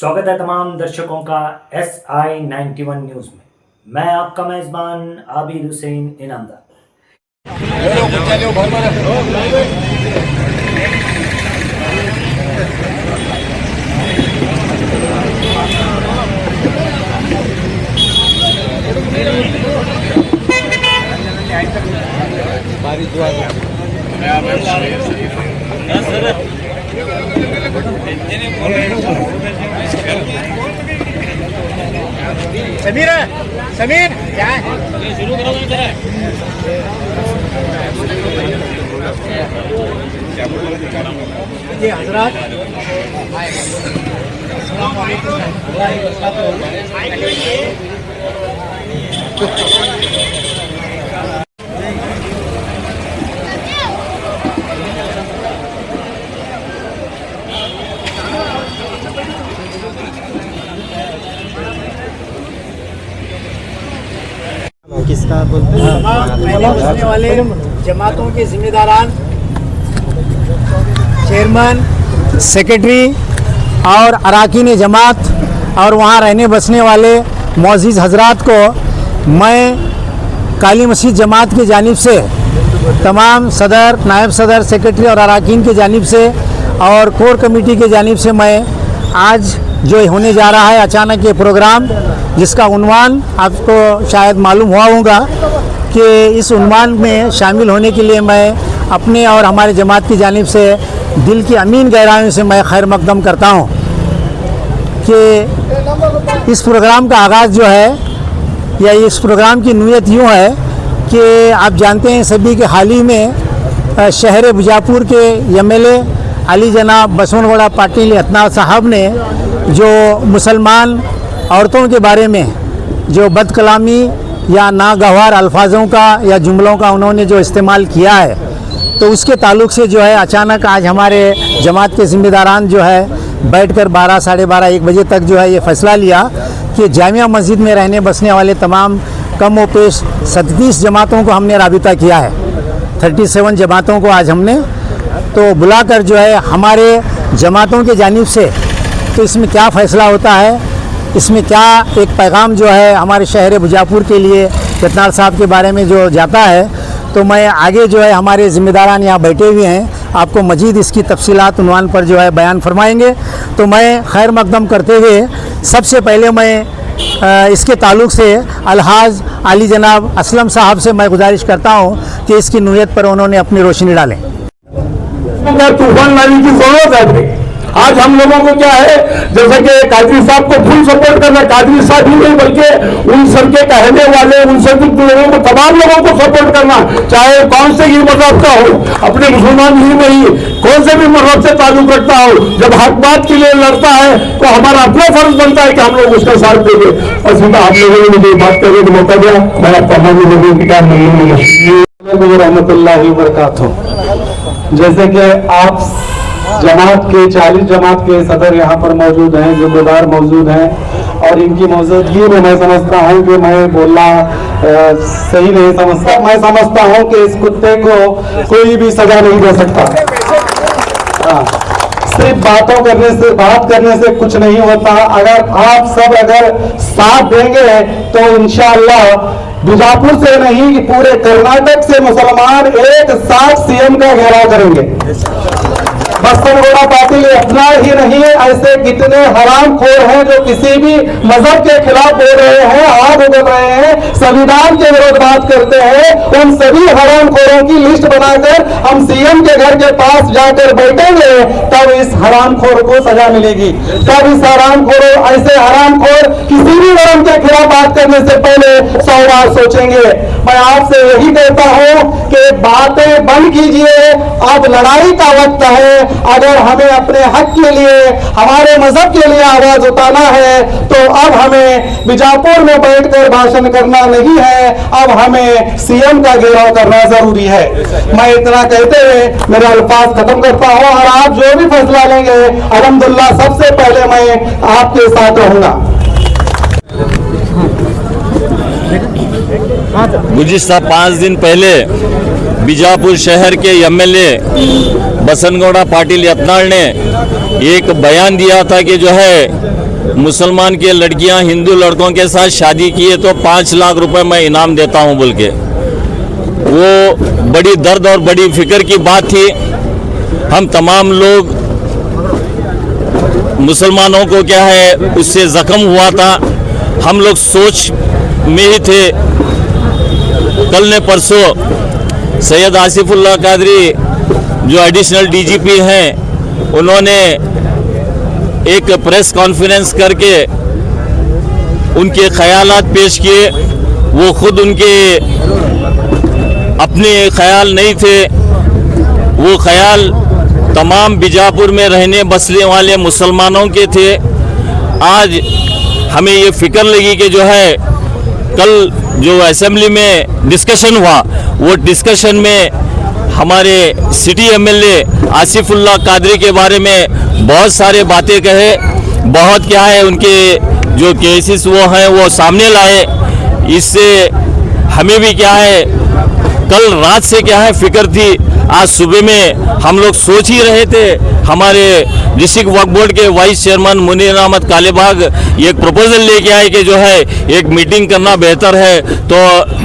स्वागत है तमाम दर्शकों का SI91 न्यूज़ में। मैं आपका मेज़बान आबिद हुसैन इनामदार। समीर क्या शुरू करो जी हजरात। अस्सलाम वालेकुम। किसका बोलते हैं? बसने वाले जमातों के जिम्मेदारान, चेयरमैन, सेक्रेटरी और अरकान जमात और वहाँ रहने बसने वाले मोअज़्ज़िज़ हजरात को मैं काली मस्जिद जमात की जानिब से तमाम सदर, नायब सदर, सेक्रेटरी और अरकान की जानिब से और कोर कमेटी की जानिब से मैं आज जो होने जा रहा है अचानक ये प्रोग्राम, जिसका उन्वान आपको शायद मालूम हुआ होगा कि इस उन्वान में शामिल होने के लिए मैं अपने और हमारे जमात की जानिब से दिल की अमीन गहराइयों से मैं खैर मकदम करता हूँ कि इस प्रोग्राम का आगाज़ जो है या इस प्रोग्राम की नीयत यूँ है कि आप जानते हैं सभी कि हाल ही में शहर बीजापुर के MLA अली जनाब बसवनगौड़ा पाटिल अतनार साहब ने जो मुसलमान औरतों के बारे में जो बदकलामी या नागवार अल्फाजों का या जुमलों का उन्होंने जो इस्तेमाल किया है, तो उसके ताल्लुक़ से जो है अचानक आज हमारे जमात के ज़िम्मेदारान जो है बैठकर 12, साढ़े 12, 1 बजे तक जो है ये फ़ैसला लिया कि जामिया मस्जिद में रहने बसने वाले तमाम कम व पेश 37 जमातों को हमने राबिता किया है। 37 जमातों को आज हमने तो बुलाकर जो है हमारे जमातों के जानिब से तो इसमें क्या फ़ैसला होता है, इसमें क्या एक पैगाम जो है हमारे शहर बीजापुर के लिए अतनार साहब के बारे में जो जाता है, तो मैं आगे जो है हमारे ज़िम्मेदारान यहाँ बैठे हुए हैं, आपको मज़ीद इसकी तफसीलात उन्वान पर जो है बयान फरमाएंगे। तो मैं खैर मकदम करते हुए सबसे पहले मैं इसके ताल्लुक़ से अलहाज अली जनाब असलम साहब से मैं गुजारिश करता हूँ कि इसकी नीयत पर उन्होंने अपनी रोशनी डालें। तूफान लाने की जरूरत है। आज हम लोगों को क्या है, जैसे कि कादरी साहब को फुल सपोर्ट करना, कादरी साहब ही नहीं बल्कि उन सबके कहने वाले, उन सब लोगों को, तमाम लोगों को सपोर्ट करना, चाहे कौन से ही मजहब का हो, अपने मुसलमान ही नहीं कौन से भी मजहब से ताल्लुक रखता हो, जब हक बात के लिए लड़ता है तो हमारा अपना फर्ज बनता है कि हम लोग उसका साथ देंगे। और सीधा आप लोगों ने मुझे बात करने का मौका दिया, मैं आप तमाम लोगों की क्या रहमतुल्लाहि व बरकातहू। जैसे कि आप जमात के 40 जमात के सदर यहाँ पर मौजूद हैं, जिम्मेदार मौजूद हैं, और इनकी मौजूदगी में मैं समझता हूँ कि मैं बोलना सही नहीं समझता। मैं समझता हूँ कि इस कुत्ते को कोई भी सजा नहीं दे सकता। सिर्फ बातों करने से, बात करने से कुछ नहीं होता। अगर आप सब अगर साथ देंगे तो इंशाअल्लाह बीजापुर से नहीं पूरे कर्नाटक से मुसलमान एक साथ CM का घेराव करेंगे। बसवनगौड़ा पाटिल अपना ही नहीं, ऐसे कितने हरामखोर हैं जो किसी भी मजहब के खिलाफ बोल रहे हैं, आग उगल रहे हैं, संविधान के विरोध बात करते हैं। उन सभी हरामखोरों की लिस्ट बनाकर हम CM के घर के पास जाकर बैठेंगे, तब इस हरामखोर को सजा मिलेगी। तब इस हरामखोर, ऐसे हरामखोर किसी भी धर्म के खिलाफ बात करने से पहले 100 बार सोचेंगे। मैं आपसे यही कहता हूं कि बातें बंद कीजिए, अब लड़ाई का वक्त है। अगर हमें अपने हक के लिए, हमारे मजहब के लिए आवाज उठाना है तो अब हमें बीजापुर में बैठकर भाषण करना नहीं है, अब हमें CM का घेराव करना जरूरी है। मैं इतना कहते हुए मेरे अल्फाज खत्म करता हूं, और आप जो भी फैसला लेंगे अल्हम्दुलिल्लाह सबसे पहले मैं आपके साथ रहूंगा। गुज़िश्ता 5 दिन पहले बीजापुर शहर के MLA बसवनगौड़ा पाटिल अतनार ने एक बयान दिया था कि जो है मुसलमान की लड़कियां हिंदू लड़कों के साथ शादी किए तो 5 लाख रुपए मैं इनाम देता हूं बोल के, वो बड़ी दर्द और बड़ी फिक्र की बात थी। हम तमाम लोग मुसलमानों को क्या है उससे जख्म हुआ था। हम लोग सोच में ही थे। कल ने परसों सैयद आसिफुल्लाह कादरी जो एडिशनल डीजीपी हैं, उन्होंने एक प्रेस कॉन्फ्रेंस करके उनके ख्यालात पेश किए। वो खुद उनके अपने ख्याल नहीं थे, वो ख्याल तमाम बीजापुर में रहने बसने वाले मुसलमानों के थे। आज हमें ये फिक्र लगी कि जो है कल जो असेंबली में डिस्कशन हुआ, वो डिस्कशन में हमारे सिटी एमएलए आसिफुल्लाह कादरी के बारे में बहुत सारे बातें कहे, बहुत क्या है उनके जो केसेस वो हैं वो सामने लाए। इससे हमें भी क्या है कल रात से क्या है फिक्र थी। आज सुबह में हम लोग सोच ही रहे थे। हमारे डिस्ट्रिक्ट वक्फ बोर्ड के वाइस चेयरमैन मुनीर अहमद कालेबाग ये एक प्रपोजल लेके आए कि जो है एक मीटिंग करना बेहतर है, तो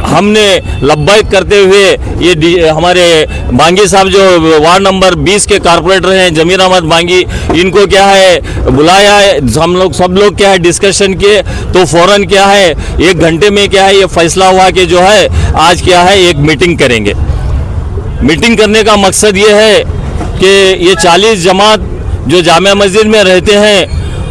हमने लब्बैक करते हुए ये हमारे बांगी साहब जो वार्ड नंबर 20 के कारपोरेटर हैं जमीर अहमद बांगी, इनको क्या है बुलाया है। हम लोग सब लोग क्या है डिस्कशन किए, तो फौरन क्या है 1 घंटे में क्या है ये फैसला हुआ कि जो है आज क्या है एक मीटिंग करेंगे। मीटिंग करने का मकसद ये है कि ये 40 जमात जो जामिया मस्जिद में रहते हैं,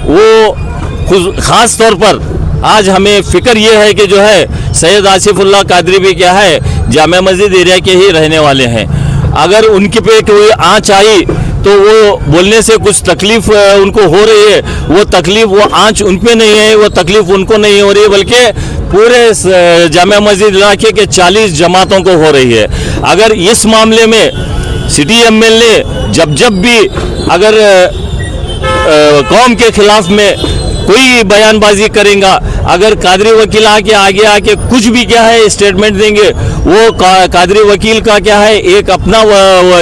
वो ख़ास तौर पर आज हमें फ़िक्र ये है कि जो है सैयद आसिफुल्लाह कादरी भी क्या है जामिया मस्जिद एरिया के ही रहने वाले हैं। अगर उनके पे कोई आँच आई तो वो बोलने से कुछ तकलीफ़ उनको हो रही है, वो तकलीफ़ वो आँच उन पे नहीं है, वो तकलीफ़ उनको नहीं हो रही है, बल्कि पूरे जामिया मस्जिद इलाके के 40 जमातों को हो रही है। अगर इस मामले में सिटी एमएलए जब भी अगर कौम के खिलाफ में कोई बयानबाजी करेगा, अगर कादरी वकील आगे आके कुछ भी क्या है स्टेटमेंट देंगे, वो कादरी वकील का क्या है एक अपना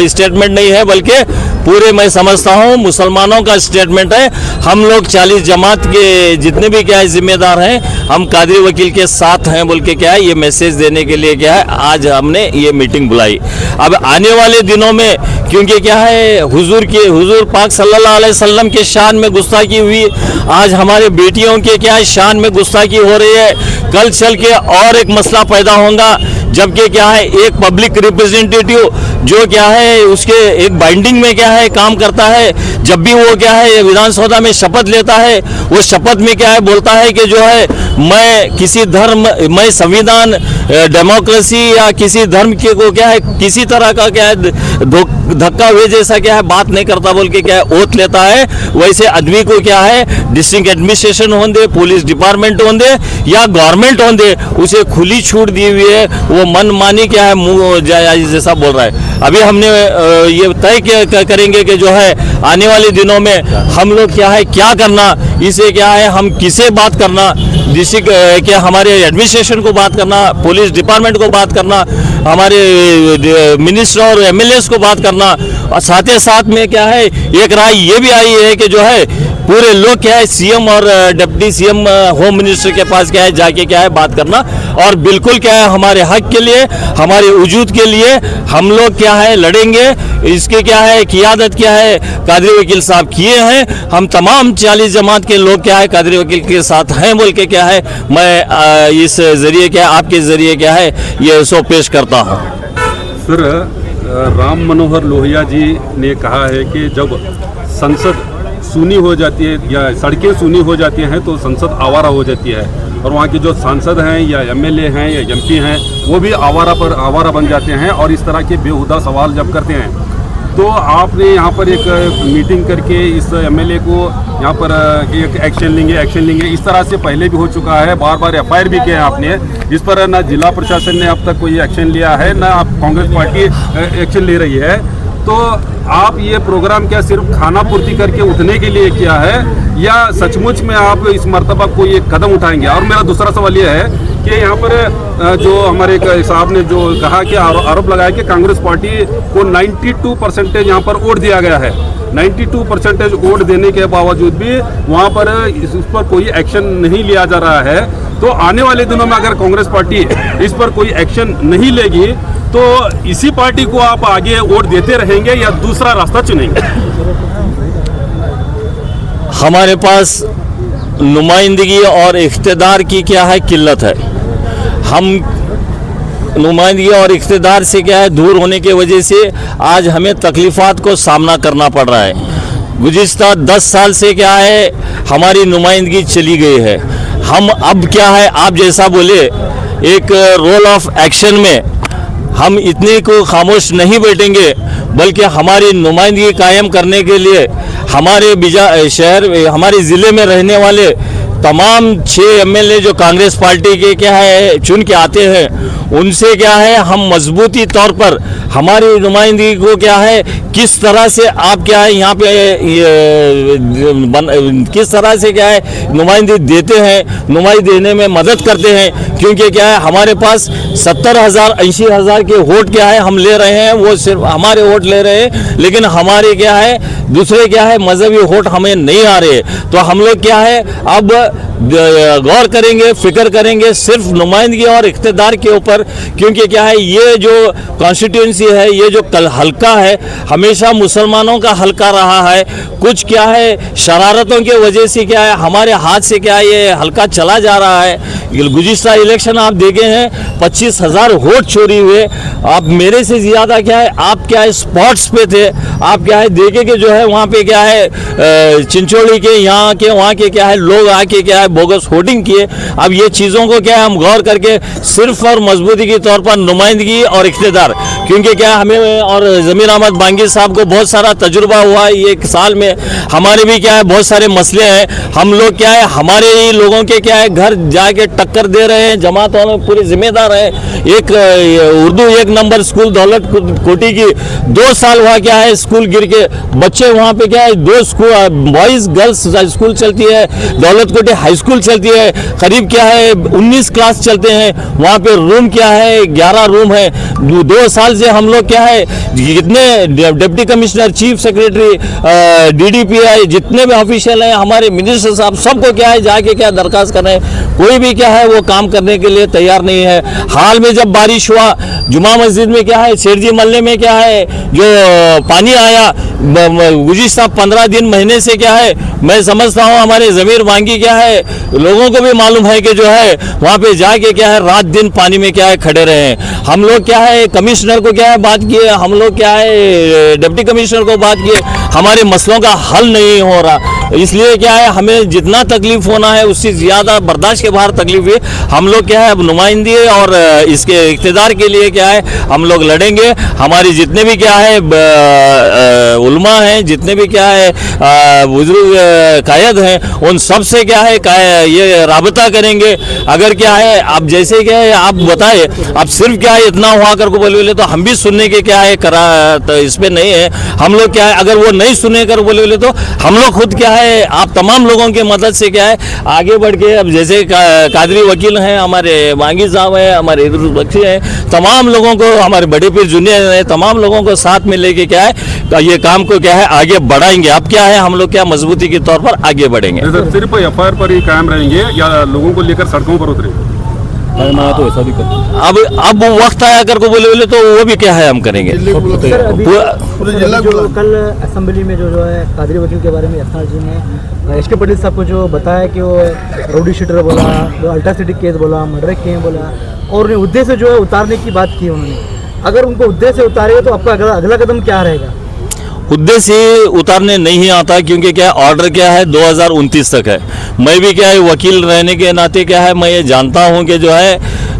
स्टेटमेंट नहीं है, बल्कि पूरे मैं समझता हूँ मुसलमानों का स्टेटमेंट है। हम लोग 40 जमात के जितने भी क्या है जिम्मेदार हैं, हम कादरी वकील के साथ हैं बोल के क्या है ये मैसेज देने के लिए क्या है आज हमने ये मीटिंग बुलाई। अब आने वाले दिनों में क्योंकि क्या है हुजूर पाक सल्लल्लाहु अलैहि वसल्लम के शान में गुस्ताखी हुई, आज हमारे बेटियों के क्या है शान में गुस्ताखी हो रही है। कल चल के और एक मसला पैदा होगा, जबकि क्या है एक पब्लिक रिप्रेजेंटेटिव जो क्या है उसके एक बाइंडिंग में क्या है काम करता है, जब भी वो क्या है विधानसभा में शपथ लेता है, वो शपथ में क्या है बोलता है कि जो है मैं किसी धर्म, मैं संविधान, डेमोक्रेसी या किसी धर्म के को क्या है किसी तरह का क्या है धक्का हुए जैसा क्या है बात नहीं करता बोल के क्या है ओथ लेता है। वैसे आदमी को क्या है डिस्ट्रिक्ट एडमिनिस्ट्रेशन होंदे, पुलिस डिपार्टमेंट होंदे या गवर्नमेंट होंदे, उसे खुली छूट दी हुई है, वो मन मानी क्या है मुँह जैसा बोल रहा है। अभी हमने ये तय करेंगे कि जो है आने वाले दिनों में हम लोग क्या है क्या करना, इसे क्या है हम किसे बात करना, डिस्ट्रिक्ट क्या हमारे एडमिनिस्ट्रेशन को बात करना, पुलिस डिपार्टमेंट को बात करना, हमारे मिनिस्टर और एमएलएस को बात करना, और साथ ही साथ में क्या है एक राय ये भी आई है कि जो है पूरे लोग क्या है सीएम और डिप्टी सीएम होम मिनिस्टर के पास क्या है जाके क्या है बात करना, और बिल्कुल क्या है हमारे हक के लिए, हमारे वजूद के लिए हम लोग क्या है लड़ेंगे। इसके क्या है क़ियादत क्या है कादरी वकील साहब किए हैं। हम तमाम 40 जमात के लोग क्या है कादरी वकील के साथ हैं बोल के क्या है मैं इस ज़रिए क्या आपके ज़रिए क्या है ये सो पेश करता हूँ। सर, राम मनोहर लोहिया जी ने कहा है कि जब संसद सूनी हो जाती है या सड़कें सूनी हो जाती हैं तो संसद आवारा हो जाती है, और वहाँ के जो सांसद हैं या एमएलए हैं या एमपी हैं वो भी आवारा बन जाते हैं और इस तरह के बेहुदा सवाल जब करते हैं। तो आपने यहाँ पर एक मीटिंग करके इस एमएलए को यहाँ पर एक एक्शन लेंगे इस तरह से पहले भी हो चुका है, बार बार एफआईआर भी किया है आपने, इस पर ना जिला प्रशासन ने अब तक कोई एक्शन लिया है ना आप कांग्रेस पार्टी एक्शन ले रही है। तो आप ये प्रोग्राम क्या सिर्फ खाना पूर्ति करके उठने के लिए किया है या सचमुच में आप इस मर्तबा कोई एक कदम उठाएंगे? और मेरा दूसरा सवाल ये है कि यहाँ पर जो हमारे साहब ने जो कहा कि आरोप लगाया कि कांग्रेस पार्टी को 92% यहाँ पर वोट दिया गया है, 92% वोट देने के बावजूद भी वहाँ पर इस पर कोई एक्शन नहीं लिया जा रहा है। तो आने वाले दिनों में अगर कांग्रेस पार्टी इस पर कोई एक्शन नहीं लेगी तो इसी पार्टी को आप आगे वोट देते रहेंगे या दूसरा रास्ता चुनेंगे? हमारे पास नुमाइंदगी और इख्तिदार की क्या है किल्लत है। हम नुमाइंदगी और इख्तिदार से क्या है दूर होने की वजह से आज हमें तकलीफ़ात को सामना करना पड़ रहा है। गुज़िश्ता 10 साल से क्या है हमारी नुमाइंदगी चली गई है। हम अब क्या है आप जैसा बोले एक रोल ऑफ एक्शन में हम इतने को खामोश नहीं बैठेंगे, बल्कि हमारी नुमाइंदगी कायम करने के लिए हमारे शहर हमारे ज़िले में रहने वाले तमाम 6 एमएलए जो कांग्रेस पार्टी के क्या है चुन के आते हैं उनसे क्या है हम मजबूती तौर पर हमारी नुमाइंदगी को क्या है किस तरह से आप क्या है यहाँ पे किस तरह से क्या है नुमाइंदगी देते हैं, नुमाइंदगी देने में मदद करते हैं। क्योंकि क्या है हमारे पास 70,000 80,000 के वोट क्या है हम ले रहे हैं, वो सिर्फ हमारे वोट ले रहे हैं, लेकिन हमारे क्या है दूसरे क्या है मजहबी वोट हमें नहीं आ रहे। तो हम लोग क्या है अब गौर करेंगे, फिक्र करेंगे सिर्फ नुमाइंदगी और इख्तिदार के ऊपर। क्योंकि क्या है ये जो कॉन्स्टिट्यूंसी है, ये जो हल्का है हमेशा मुसलमानों का हल्का रहा है। कुछ क्या है शरारतों की वजह से क्या है हमारे हाथ से क्या है ये हल्का चला जा रहा है। गुज़िश्ता इलेक्शन आप देखे हैं 25,000 वोट चोरी हुए। आप मेरे से ज़्यादा क्या है आप क्या है स्पॉट्स पे थे, आप क्या है देखे कि जो है वहाँ पे क्या है चिंचोड़ी के यहाँ के वहाँ के क्या है लोग आके क्या है बोगस वोटिंग किए। अब ये चीज़ों को क्या है हम गौर करके सिर्फ और मजबूती के तौर पर नुमाइंदगी और इख्तिदार, क्योंकि क्या हमें और ज़मीर अहमद बांगी साहब को बहुत सारा तजुर्बा हुआ है ये 1 साल में। हमारे भी क्या है बहुत सारे मसले हैं। हम लोग क्या है हमारे ही लोगों के क्या है घर जाके टक्कर दे रहे हैं, जमात वालों पूरे जिम्मेदार हैं। एक उर्दू 1 नंबर स्कूल दौलत कोटी की 2 साल हुआ क्या है स्कूल गिर के बच्चे वहाँ पे क्या है 2 स्कूल बॉयज़ गर्ल्स स्कूल चलती है, दौलत कोटी हाई स्कूल चलती है, करीब क्या है 19 क्लास चलते हैं। वहाँ पे रूम क्या है 11 रूम है। 2 साल से हम लोग क्या है जितने deputy commissioner, chief secretary, DDPI जितने भी ऑफिशियल हैं हमारे मिनिस्टर साहब सबको क्या है जाके क्या दरखास्त कर रहे हैं, कोई भी क्या है वो काम करने के लिए तैयार नहीं है। हाल में जब बारिश हुआ जुमा मस्जिद में क्या है शेरजी मल्ले में क्या है जो पानी आया गुज़िश्ता 15 दिन महीने से क्या है मैं समझता हूँ हमारे ज़मीर बांगी क्या है लोगों को भी मालूम है कि जो है वहाँ पे जाके क्या है रात दिन पानी में क्या है खड़े रहे हैं। हम लोग क्या है कमिश्नर को क्या है बात किए, हम लोग क्या है डिप्टी कमिश्नर को बात किए, हमारे मसलों का हल नहीं हो रहा। इसलिए क्या है हमें जितना तकलीफ होना है उससे ज़्यादा बर्दाश्त के बाहर तकलीफ है। हम लोग क्या है अब नुमाइंदगी और इसके इख्तिदार के लिए क्या है हम लोग लड़ेंगे। हमारी जितने भी क्या है उलमा हैं, जितने भी क्या है बुजुर्ग कायद हैं, उन सब से क्या है ये राबता करेंगे। अगर क्या है आप जैसे क्या है आप बताए आप सिर्फ क्या है इतना हुआ कर को बोले तो हम भी सुनने के क्या है करा तो इस पर नहीं है। हम लोग क्या है अगर वो नहीं सुने कर बोले तो हम लोग खुद क्या है आप तमाम लोगों की मदद से क्या है आगे बढ़ के अब जैसे कादरी वकील हैं, हमारे बांगी साहब हैं, हमारे इदरुस बख्शी हैं, तमाम लोगों को हमारे बड़े पीर जूनियर हैं, तमाम लोगों को साथ में लेके क्या है ये काम को क्या है आगे बढ़ाएंगे। अब क्या है हम लोग क्या मजबूती के तौर पर आगे बढ़ेंगे। सिर्फ FIR पर ही कायम रहेंगे या लोगों को लेकर सड़कों पर उतरेंगे? तो ऐसा भी अब वक्त आया कर को बोले तो वो भी क्या है हम करेंगे। जो कल असेंबली में जो है कादरी वकील के बारे में अफनार जी ने HK पटेल साहब को जो बताया कि वो राउडी शीटर बोला, अल्ट्रासिटी केस बोला, मर्डर केस बोला और उद्देश्य जो है उतारने की बात की उन्होंने। अगर उनको उद्देश्य उतारे तो आपका अगला कदम क्या रहेगा? उद्देश्य उतारने नहीं आता क्योंकि क्या ऑर्डर क्या है 2029 तक है। मैं भी क्या है वकील रहने के नाते क्या है मैं ये जानता हूँ कि जो है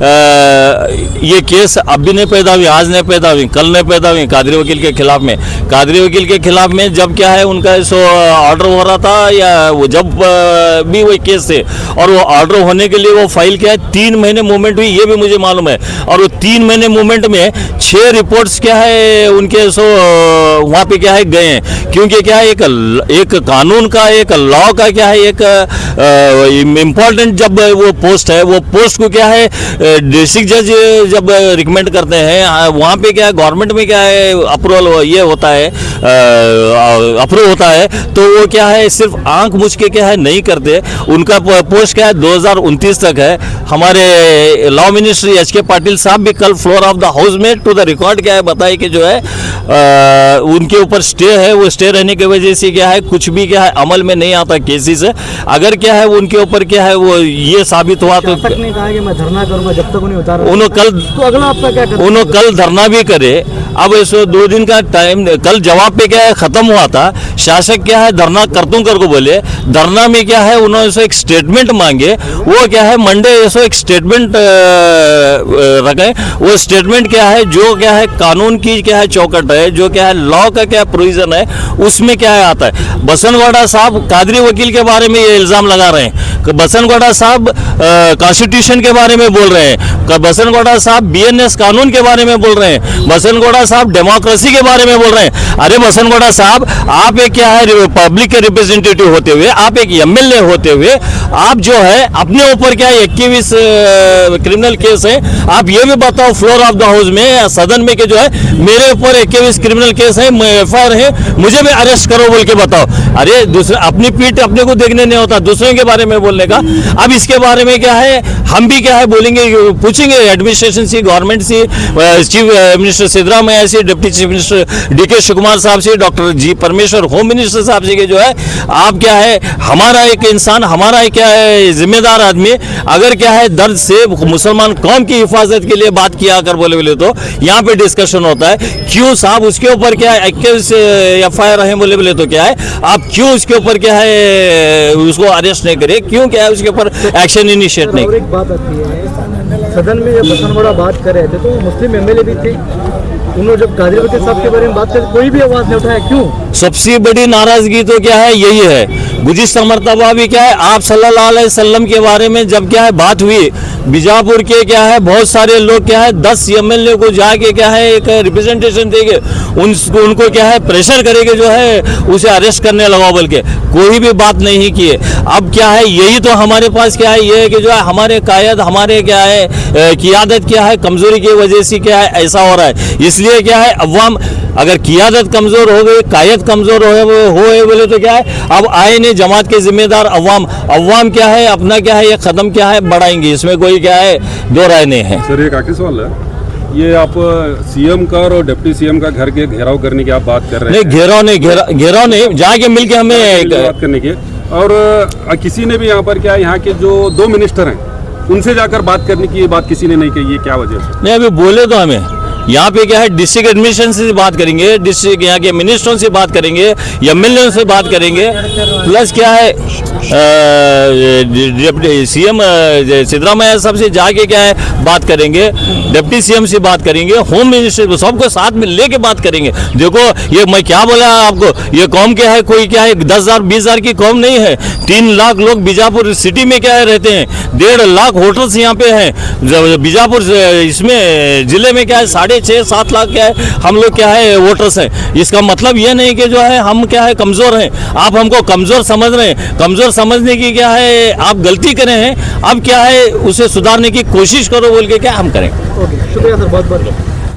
ये केस अब भी नहीं पैदा हुई, आज नहीं पैदा हुई, कल नहीं पैदा हुई कादरी वकील के खिलाफ में। कादरी वकील के खिलाफ में जब क्या है उनका सो ऑर्डर हो रहा था या वो जब भी वो केस थे, और वो ऑर्डर होने के लिए वो फाइल क्या है 3 महीने मूवमेंट हुई, ये भी मुझे मालूम है। और वो 3 महीने मूवमेंट में 6 रिपोर्ट्स क्या है उनके सो वहाँ पे क्या है गए हैं, क्योंकि क्या है एक कानून का, एक लॉ का क्या है एक इम्पोर्टेंट जब वो पोस्ट है, वो पोस्ट को क्या है डिस्ट्रिक्ट जज जब रिकमेंड करते हैं, वहाँ पे क्या है गवर्नमेंट में क्या है अप्रूवल ये होता है, अप्रूव होता है, तो वो क्या है सिर्फ आंख मूछ के क्या है नहीं करते। उनका पोस्ट क्या है 2029 तक है। हमारे लॉ मिनिस्टर एच के पाटिल साहब भी कल फ्लोर ऑफ द हाउस में टू द रिकॉर्ड क्या है बताए कि जो है उनके ऊपर स्टे है, वो स्टे रहने की वजह से क्या है कुछ भी क्या है अमल में नहीं आता केसेस है। अगर क्या है उनके ऊपर क्या है वो ये साबित हुआ तो तक नहीं कहा कि मैं धरना करूंगा जब तक उन्हें उतार, उन्होंने कल तो अगला आपका क्या करें? उन्होंने कल धरना भी करे। अब इसको 2 दिन का टाइम, कल जवाब पे क्या है खत्म हुआ था, शासक क्या है धरना करतूं कर को बोले, धरना में क्या है उन्होंने एक स्टेटमेंट मांगे, वो क्या है मंडे ऐसा एक स्टेटमेंट रखे। वो स्टेटमेंट क्या है जो क्या है कानून की क्या है चौकट है, जो क्या है लॉ का क्या प्रोविजन है, उसमें क्या है आता है। बसनगौड़ा साहब कादरी वकील के बारे में ये इल्ज़ाम लगा रहे हैं कि बसनगौड़ा साहब कॉन्स्टिट्यूशन के बारे में बोल रहे हैं, बसनगौड़ा साहब BNS कानून के बारे में बोल रहे हैं, बसनगौड़ा साहब डेमोक्रेसी के बारे में बोल रहे हैं। अरे बसनगौड़ा साहब, आप एक क्या है पब्लिक के रिप्रेजेंटेटिव होते हुए, आप एक MLA होते हुए, आप जो है अपने ऊपर क्या 21 क्रिमिनल केस है, आप ये भी बताओ फ्लोर ऑफ द हाउस में सदन में कि जो है मेरे ऊपर 21 क्रिमिनल केस है, FIR है, मुझे भी अरेस्ट करो बोल के बताओ। अरे दूसरे अपनी पीठ अपने को देखने नहीं होता, दूसरों के बारे में बोलने का। अब इसके बारे में क्या है हम भी क्या है बोलेंगे, पूछेंगे एडमिनिस्ट्रेशन से, गवर्नमेंट से, चीफ मिनिस्टर सिद्धरामैया से, deputy chief minister DK Shivakumar साहब से, doctor G Parameshwara home minister साहब से कि जो है आप क्या है हमारा एक इंसान, हमारा एक क्या है जिम्मेदार आदमी, अगर क्या है दर्द से मुसलमान कौम की हिफाजत के लिए बात किया कर बोले तो यहाँ पे डिस्कशन होता है। क्यों साहब उसके ऊपर क्या है 21 FIR है बोले तो क्या है आप क्यों उसके ऊपर क्या है उसको अरेस्ट नहीं करे, क्यों क्या है उसके ऊपर एक्शन इनिशिएट नहीं। और एक बात आती है, सदन में जब बसनगौड़ा बात कर रहे थे तो मुस्लिम MLA भी थे, उन्होंने जब कादरी वकील साहब के बारे में बात करी कोई भी आवाज नहीं उठाया, क्यों? सबसे बड़ी नाराजगी तो क्या है यही है। गुज़िश्ता मरतबा भी क्या है आप सल्लल्लाहु अलैहि वसल्लम के बारे में जब क्या है बात हुई, बीजापुर के क्या है बहुत सारे लोग क्या है 10 MLA को जाके क्या है एक रिप्रेजेंटेशन देंगे, उनको क्या है प्रेशर करेंगे जो है उसे अरेस्ट करने लगाओ बोल के, कोई भी बात नहीं की है। अब क्या है यही तो हमारे पास क्या है ये है कि जो है हमारे कायद, हमारे क्या है क़ियादत क्या है कमज़ोरी की वजह से क्या है ऐसा हो रहा है। इसलिए क्या है अवाम अगर क़ियादत कमज़ोर हो गई, कायद कमज़ोर हो बोले तो क्या है अब आए नहीं जमात के जिम्मेदार अवाम क्या है अपना क्या है ये कदम क्या है बढ़ाएंगे, इसमें कोई क्या है दो राय नहीं है। सर एक आखिरी सवाल है, ये आप CM का और डिप्टी CM का घर के घेराव करने की आप बात कर रहे हैं? नहीं घेराव नहीं जाके मिलके हमें बात करने की, और किसी ने भी यहाँ पर क्या यहाँ के जो 2 मिनिस्टर हैं उनसे जाकर बात करने की बात किसी ने नहीं कही, ये क्या वजह से? नहीं अभी बोले तो हमें यहाँ पे क्या है डिस्ट्रिक्ट एडमिनिस्ट्रेशन से बात करेंगे, डिस्ट्रिक्ट यहाँ के मिनिस्टरों से बात करेंगे, MLA से बात करेंगे, प्लस क्या है डिप्टी CM सिद्धरामैया साहब से जाके क्या है बात करेंगे, डिप्टी CM से बात करेंगे, होम मिनिस्टर को सबको साथ में लेके बात करेंगे। देखो ये मैं क्या बोला आपको, ये कौम क्या है कोई क्या है 10,000 20,000 की कौम नहीं है, 3 लाख लोग बीजापुर सिटी में क्या है रहते हैं, 1.5 लाख होटल्स यहाँ पे हैं बीजापुर इसमें जिले में क्या है 6.5-7 लाख क्या है हम लोग क्या है वोटर्स हैं। इसका मतलब ये नहीं कि जो है हम क्या है कमज़ोर हैं, आप हमको कमज़ोर समझ रहे हैं, कमज़ोर समझने की क्या है आप गलती करें हैं, अब क्या है उसे सुधारने की कोशिश करो बोल के क्या हम करें। ओके शुक्रिया सर बहुत बहुत।